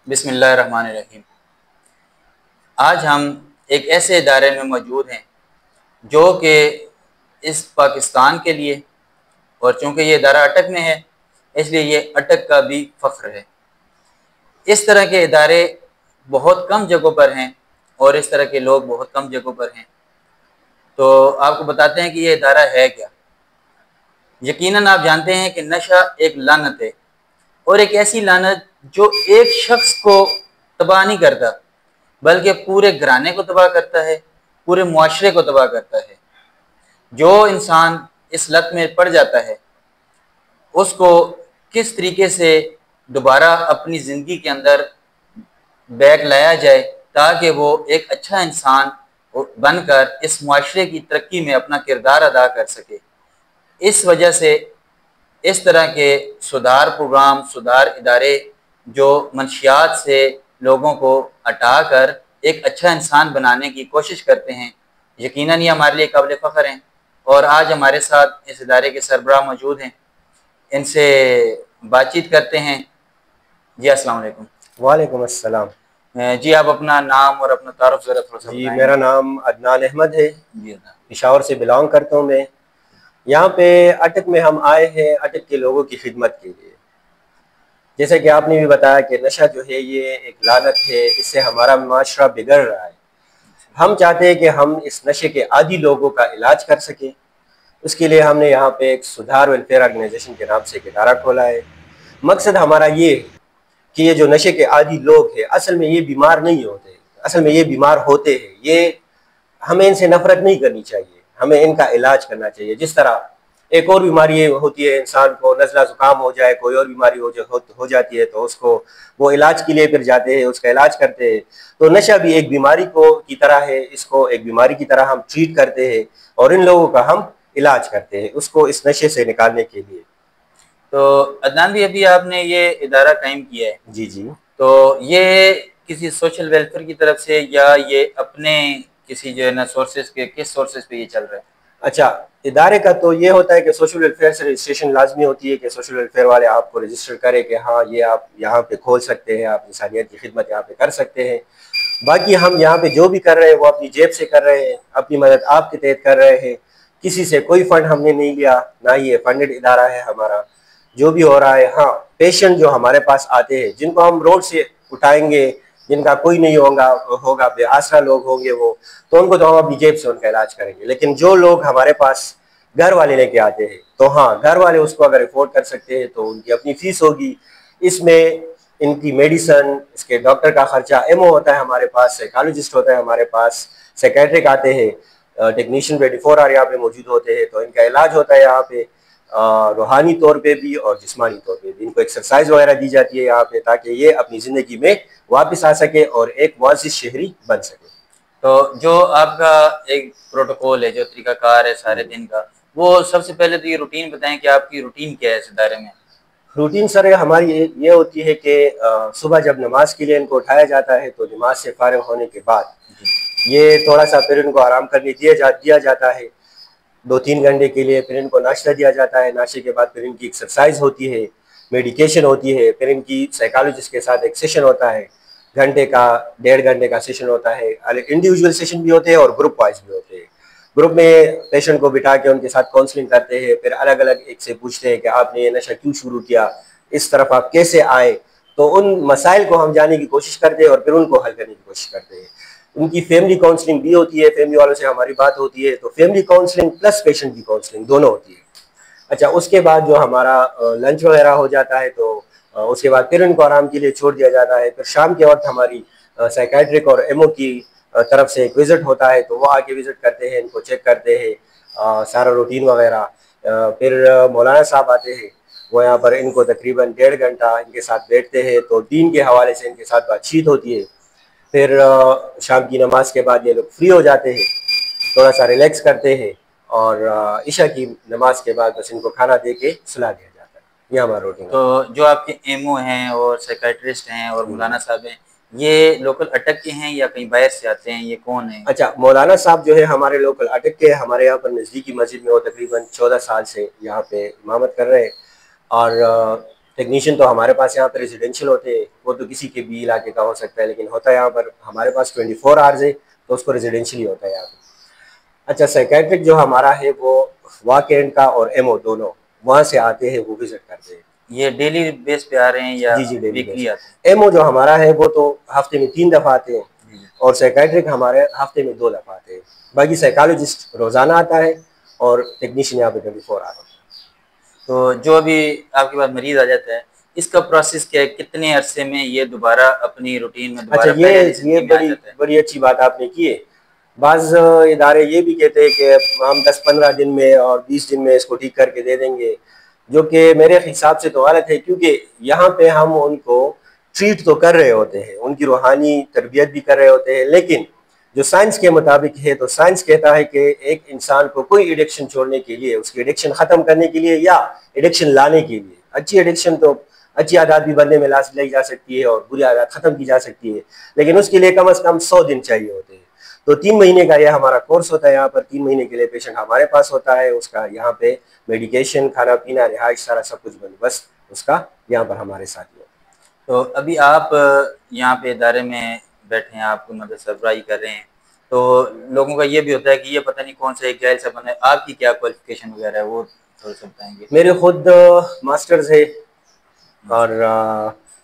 बिस्मिल्लाहिर्रहमानिर्रहीम। आज हम एक ऐसे इदारे में मौजूद हैं जो कि इस पाकिस्तान के लिए, और चूँकि ये इदारा अटक में है इसलिए ये अटक का भी फ़ख्र है। इस तरह के इदारे बहुत कम जगहों पर हैं और इस तरह के लोग बहुत कम जगहों पर हैं। तो आपको बताते हैं कि ये इदारा है क्या। यकीनन आप जानते हैं कि नशा एक लानत है, और एक ऐसी लानत जो एक शख्स को तबाह नहीं करता बल्कि पूरे घराने को तबाह करता है, पूरे मुआशरे को तबाह करता है। जो इंसान इस लत में पड़ जाता है उसको किस तरीके से दोबारा अपनी ज़िंदगी के अंदर बैक लाया जाए ताकि वो एक अच्छा इंसान बनकर इस मुआशरे की तरक्की में अपना किरदार अदा कर सके। इस वजह से इस तरह के सुधार प्रोग्राम, सुधार इदारे जो मंशियात से लोगों को हटाकर एक अच्छा इंसान बनाने की कोशिश करते हैं, यकीनन ये हमारे लिए काबिल फ़ख्र हैं। और आज हमारे साथ इस इदारे के सरबराह मौजूद हैं, इनसे बातचीत करते हैं। जी अस्सलाम वालेकुम। वालेकुम अस्सलाम। जी आप अपना नाम और अपना तारुफ ज़रा थोड़ा सा जी बताएं। मेरा नाम अदनान अहमद है, जी अदा। पेशावर से बिलोंग करता हूँ मैं। यहाँ पे अटक में हम आए हैं अटक के लोगों की खिदमत के लिए। जैसे कि आपने भी बताया कि नशा जो है ये एक लानत है, इससे हमारा माशरा बिगड़ रहा है। हम चाहते हैं कि हम इस नशे के आदी लोगों का इलाज कर सकें। उसके लिए हमने यहाँ पे एक सुधार वेलफेयर ऑर्गेनाइजेशन के नाम से एक इदारा खोला है। मकसद हमारा ये है कि ये जो नशे के आदी लोग हैं असल में ये बीमार नहीं होते, असल में ये बीमार होते हैं। ये हमें इनसे नफरत नहीं करनी चाहिए, हमें इनका इलाज करना चाहिए। जिस तरह एक और बीमारी होती है, इंसान को नज़ला ज़ुकाम हो जाए, कोई और बीमारी हो जाती है तो उसको वो इलाज के लिए फिर जाते हैं, उसका इलाज करते हैं। तो नशा भी एक बीमारी को की तरह है, इसको एक बीमारी की तरह हम ट्रीट करते हैं और इन लोगों का हम इलाज करते हैं उसको इस नशे से निकालने के लिए। तो अदनान भी अभी आपने ये इदारा कायम किया है, जी जी। तो ये किसी सोशल वेलफेयर की तरफ से या ये अपने किसी जो है ना सोर्सेज के किस सोर्सेज पे ये चल रहा है? अच्छा, इदारे का तो ये होता है कि सोशल वेलफेयर से रजिस्ट्रेशन लाजमी होती है कि सोशल वेलफेयर वाले आपको रजिस्टर करें कि हाँ ये आप यहाँ पे खोल सकते हैं, आप इंसानियत की खिदमत यहाँ पे कर सकते हैं। बाकी हम यहाँ पे जो भी कर रहे हैं वो अपनी जेब से कर रहे हैं, अपनी मदद आपके तहत कर रहे हैं। किसी से कोई फंड हमने नहीं लिया, ना ही ये फंडेड इदारा है हमारा। जो भी हो रहा है, हाँ पेशेंट जो हमारे पास आते हैं जिनको हम रोड से उठाएंगे, जिनका कोई नहीं होगा बेआसरा लोग होंगे वो, तो उनको तो हम अपनी जेब से उनका इलाज करेंगे। लेकिन जो लोग हमारे पास घर वाले लेके आते हैं तो हाँ घर वाले उसको अगर अफोर्ड कर सकते हैं तो उनकी अपनी फीस होगी। इसमें इनकी मेडिसन, इसके डॉक्टर का खर्चा, एमओ होता है हमारे पास, साइकोलॉजिस्ट होता है हमारे पास, साइकेट्रिक आते हैं, टेक्नीशियन 24 आवर यहाँ पे मौजूद होते हैं। तो इनका इलाज होता है यहाँ पे रूहानी तौर पे भी और जिस्मानी तौर पे भी। इनको एक्सरसाइज वगैरह दी जाती है यहाँ पे ताकि ये अपनी ज़िंदगी में वापस आ सके और एक मुअज़्ज़िज़ शहरी बन सके। तो जो आपका एक प्रोटोकॉल है, जो तरीकाकार है सारे दिन का, वो सबसे पहले तो ये रूटीन बताएं कि आपकी रूटीन क्या है इस इदारे में? रूटीन सर हमारी ये होती है कि सुबह जब नमाज के लिए इनको उठाया जाता है तो नमाज से फारिग होने के बाद ये थोड़ा सा फिर इनको आराम करने दिया जाता है 2-3 घंटे के लिए। फिर इनको नाश्ता दिया जाता है, नाश्ते के बाद फिर इनकी एक्सरसाइज होती है, मेडिकेशन होती है, फिर इनकी साइकोलॉजिस्ट के साथ एक सेशन होता है, घंटे का 1.5 घंटे का सेशन होता है। इंडिविजुअल सेशन भी होते हैं और ग्रुप वाइज भी होते हैं। ग्रुप में पेशेंट को बिठा के उनके साथ काउंसलिंग करते हैं, फिर अलग अलग एक से पूछते हैं कि आपने ये नशा क्यों शुरू किया, इस तरफ आप कैसे आए। तो उन मसाइल को हम जानने की कोशिश करते हैं और फिर उनको हल करने की कोशिश करते हैं। उनकी फैमिली काउंसलिंग भी होती है, फैमिली वालों से हमारी बात होती है, तो फैमिली काउंसलिंग प्लस पेशेंट की काउंसलिंग दोनों होती है। अच्छा, उसके बाद जो हमारा लंच वगैरह हो जाता है तो उसके बाद फिर उनको आराम के लिए छोड़ दिया जाता है। फिर शाम के वक्त हमारी साइकेट्रिक और एमओ की तरफ से एक विज़िट होता है तो वो आके विज़िट करते हैं, इनको चेक करते हैं, सारा रूटीन वगैरह। फिर मौलाना साहब आते हैं, वो यहाँ पर इनको तकरीबन 1.5 घंटा इनके साथ बैठते हैं, तो दीन के हवाले से इनके साथ बातचीत होती है। फिर शाम की नमाज के बाद ये लोग फ्री हो जाते हैं, थोड़ा सा रिलैक्स करते हैं और इशा की नमाज के बाद बस इनको खाना दे के सुला दिया जाता है। ये हमारा रूटीन है। तो जो आपके एमओ हैं और साइकेट्रिस्ट हैं और मौलाना साहब हैं, ये लोकल अटक के हैं या कहीं बाहर से आते हैं, ये कौन है? अच्छा, मौलाना साहब जो है हमारे लोकल अटक के, हमारे यहाँ पर नज़दीकी मस्जिद में वो तकरीबन 14 साल से यहाँ पे इमामत कर रहे हैं। और टेक्नीशियन तो हमारे पास यहाँ पर रेजिडेंशियल होते हैं, वो तो किसी के भी इलाके का हो सकता है, लेकिन होता है यहाँ पर हमारे पास 24 आवर्स है, तो उसको रेजिडेंशियल ही होता है यहाँ पे। अच्छा, साइकेट्रिक जो हमारा है वो वॉक एंड का और एमओ दोनों वहाँ से आते हैं, वो विजिट करते हैं। ये डेली बेस पे आ रहे हैं या जी डेली वीकली बेस। आते एमओ जो हमारा है वो तो हफ्ते में 3 दफ़ा आते हैं, हैं? और साइकेट्रिक हमारे हफ्ते में 2 दफ़ा आते हैं। बाकी साइकोलॉजिस्ट रोज़ाना आता है और टेक्नीशियन यहाँ पे 24 आवर होता है। तो जो अभी आपके पास मरीज आ जाता है, इसका प्रोसेस क्या है, कितने अरसे में ये दोबारा अपनी रूटीन में अच्छा, दोबारा पहले वाली ये जिंदगी में आ जाता है? बड़ी अच्छी बात आपने की है। बाज़ इदारे ये भी कहते हैं कि हम 10-15 दिन में और 20 दिन में इसको ठीक करके दे देंगे, जो कि मेरे हिसाब से तो गलत है, क्योंकि यहाँ पे हम उनको ट्रीट तो कर रहे होते हैं, उनकी रूहानी तरबियत भी कर रहे होते हैं, लेकिन जो साइंस के मुताबिक है, तो साइंस कहता है कि एक इंसान को कोई एडिक्शन छोड़ने के लिए, उसकी एडिक्शन ख़त्म करने के लिए या एडिक्शन लाने के लिए, अच्छी एडिक्शन तो अच्छी आदत भी बंदे में लाई जा सकती है और बुरी आदत ख़त्म की जा सकती है, लेकिन उसके लिए कम से कम 100 दिन चाहिए होते हैं। तो 3 महीने का यह हमारा कोर्स होता है। यहाँ पर 3 महीने के लिए पेशेंट हमारे पास होता है, उसका यहाँ पे मेडिकेशन, खाना पीना, रिहाइश, सारा सब कुछ बंदोबस्त उसका यहाँ पर हमारे साथ ही होता है। तो अभी आप यहाँ पे इदारे में बैठे हैं, आपको मतलब सरबराही कर रहे हैं, तो लोगों का ये भी होता है कि ये पता नहीं कौन सा एक जाहिल सा बंदा है, आपकी क्या क्वालिफिकेशन वगैरह है वो थोड़ा सा बताएंगे? मेरे खुद मास्टर्स है और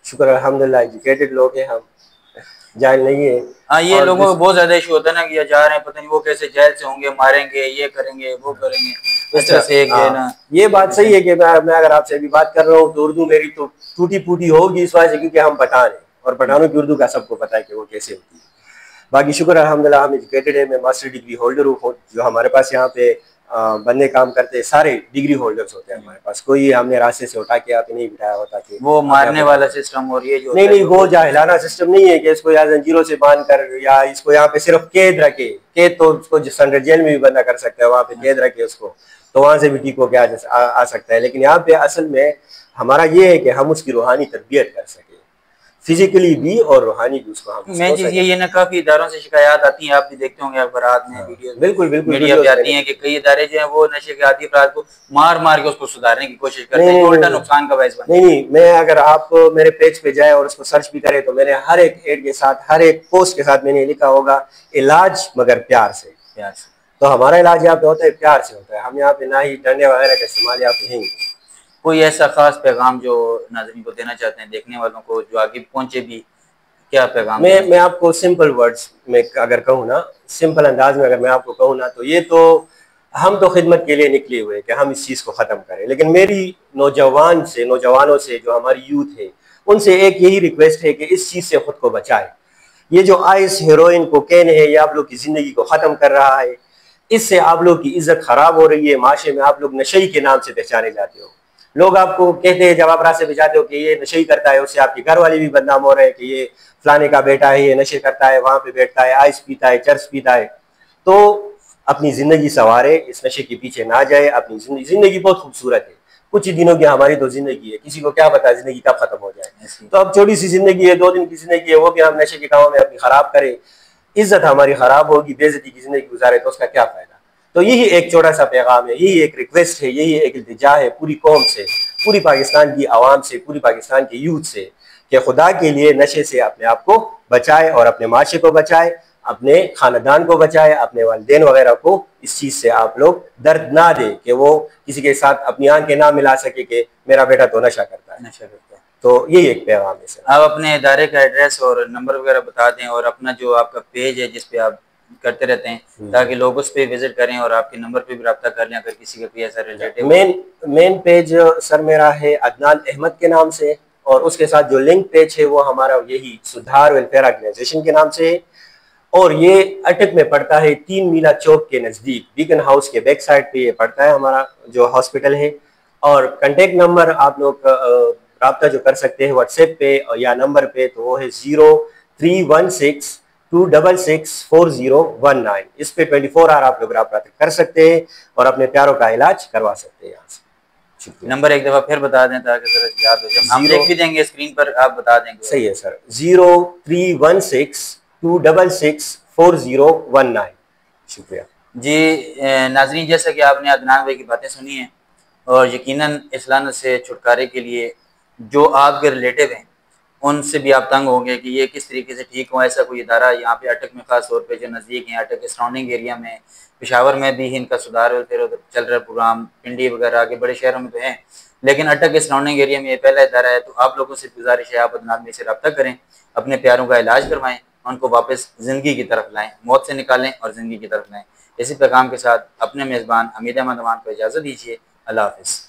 शुक्र अल्हम्दुलिल्लाह एजुकेटेड लोग हैं हम, जाहिल नहीं है। हाँ, ये और लोगों को बहुत ज्यादा इशू होता है ना कि ये जा रहे हैं, पता नहीं वो कैसे जेल से होंगे, मारेंगे, ये करेंगे, वो करेंगे, इस तरह से एक है ना। ये बात सही है कि मैं अगर आपसे अभी बात कर रहा हूँ तो उर्दू मेरी तो टूटी फूटी होगी इस वजह से, क्योंकि हम पठान हैं और पठानों की उर्दू का सबको पता है कि वो कैसे होती है। बाकी शुक्र अल्हम्दुलिल्लाह हम एजुकेटेड है। मैं मास्टर डिग्री होल्डर हूँ। जो हमारे पास यहाँ पे बंदे काम करते हैं सारे डिग्री होल्डर्स होते हैं हमारे पास, कोई हमने रास्ते से उठा के आप नहीं बिठाया होता कि वो मारने वाला सिस्टम और ये जो नहीं, वो जाहिलाना सिस्टम नहीं है कि इसको या जंजीरों से बांध कर या इसको यहाँ पे सिर्फ कैद रखे। कैद तो उसको सेंट्रल जेल में भी बंदा कर सकता है, वहाँ पे कैद रखे उसको, तो वहाँ से भी ठीक होके आ सकता है। लेकिन यहाँ पे असल में हमारा ये है कि हम उसकी रूहानी तरबियत कर सके, फिजिकली भी और रूहानी भी उसको हम। मैं चीज ये ना, काफी इदारों से शिकायत आती है, आप भी देखते होंगे अखबारात में, वीडियो बिल्कुल मीडिया पे आती है कि कई इदारे जो है वो नशे के आदी अफराद को मार मार के उसको सुधारने की कोशिश करते हैं, उल्टा नुकसान का बायस बनता है। नहीं, मैं अगर आप मेरे पेज पे जाए और उसको सर्च भी करें तो मैंने हर एक एड के साथ, हर एक पोस्ट के साथ मैंने लिखा होगा इलाज मगर प्यार से। तो हमारा इलाज यहाँ पे होता है प्यार से होता है। हम यहाँ पे ना ही डंडे वगैरह का इस्तेमाल यहाँ पे है। कोई ऐसा खास पैगाम जो नाज़रीन को देना चाहते हैं, देखने वालों को जो आगे पहुंचे भी, क्या पैगाम? मैं आपको सिंपल वर्ड्स में अगर कहूँ ना, सिंपल अंदाज में अगर मैं आपको कहूँ ना, तो ये तो हम तो खिदमत के लिए निकले हुए कि हम इस चीज़ को ख़त्म करें, लेकिन मेरी नौजवानों से जो हमारी यूथ है उनसे एक यही रिक्वेस्ट है कि इस चीज़ से ख़ुद को बचाए। ये जो आइस, हेरोइन, कोकेन है, ये आप लोग की ज़िंदगी को ख़त्म कर रहा है। इससे आप लोग की इज्जत ख़राब हो रही है, माशरे में आप लोग नशई के नाम से पहचाने जाते हो। लोग आपको कहते हैं जब आप रास्ते पे जाते हो कि ये नशई करता है, उससे आपके घर वाले भी बदनाम हो रहे हैं कि ये फलाने का बेटा है, ये नशे करता है, वहाँ पे बैठता है, आइस पीता है, चर्च पीता है। तो अपनी ज़िंदगी संवारे, इस नशे के पीछे ना जाए। अपनी ज़िंदगी बहुत खूबसूरत है, कुछ ही दिनों की हमारी तो ज़िंदगी है, किसी को क्या पता ज़िंदगी कब ख़त्म हो जाए। तो अब छोटी सी ज़िंदगी है, 2 दिन की ज़िंदगी है, वो भी हम नशे के कामों में अपनी ख़राब करें, इज्जत हमारी ख़राब होगी, बेइज्जती की ज़िंदगी गुजारे तो उसका क्या फ़ायदा। तो यही एक छोटा सा पैगाम है, यही एक रिक्वेस्ट है, यही एक इल्तिजा है पूरी कौम से, पूरी पाकिस्तान की आवाम से, पूरी पाकिस्तान के यूथ से कि खुदा के लिए नशे से अपने आप को बचाए और अपने माशरे को बचाए, अपने खानदान को बचाए, अपने वालिदैन वगैरह को इस चीज़ से आप लोग दर्द ना दे कि वो किसी के साथ अपनी आंखें ना मिला सके कि मेरा बेटा तो नशा करता है। तो यही एक पैगाम है सर। आप अपने इदारे का एड्रेस और नंबर वगैरह बता दें, और अपना जो आपका पेज है जिस पे आप करते रहते हैं, ताकि लोग उस पर विजिट करें और आपके नंबर पे भी रब्ता कर लें अगर किसी का कोई ऐसा रिलेटिव। मेन पेज सर मेरा है अदनान अहमद के नाम से, और उसके साथ जो लिंक पेज है वो हमारा यही सुधार वेलफेयर ऑर्गेनाइजेशन के नाम से है, और ये अटक में पड़ता है 3 मीला चौक के नज़दीक, बीकन हाउस के बैक साइड पे ये पड़ता है हमारा जो हॉस्पिटल है। और कंटेक्ट नंबर आप लोग रब्ता जो कर सकते हैं व्हाट्सएप पे या नंबर पे, तो वो है 0316266419। इस पे 24 आवर आप लोग रब्ता कर सकते हैं और अपने प्यारों का इलाज करवा सकते हैं यहाँ से। नंबर एक दफ़ा फिर बता दें ताकि जरा याद हो जाए, हम लिख भी देंगे स्क्रीन पर, आप बता देंगे। सही है सर, 0316264019। शुक्रिया जी। नाजरीन, जैसा कि आपने अदनान भाई की बातें सुनी हैं, और यकीनन इस लानत से छुटकारे के लिए जो आपके रिलेटिव हैं उनसे भी आप तंग होंगे कि ये किस तरीके से ठीक हो। ऐसा कोई इदारा यहाँ पे अटक में ख़ास तौर पे जो नज़दीक हैं, अटक के सराउंडिंग एरिया में, पेशावर में भी इनका सुधार वेलफेयर चल रहा है प्रोग्राम, पिंडी वगैरह आगे बड़े शहरों में तो हैं, लेकिन अटक के सराउंडिंग एरिया में ये पहला इदारा है। तो आप लोगों से गुजारिश है, आप अदनान आदमी से रब्ता करें, अपने प्यारों का इलाज करवाएं, उनको वापस ज़िंदगी की तरफ लाएँ, मौत से निकालें और ज़िंदगी की तरफ लाएँ। इसी पैगाम के साथ अपने मेज़बान हमीद अहमद अमान को इजाज़त दीजिए। अल्लाह हाफ़िज़।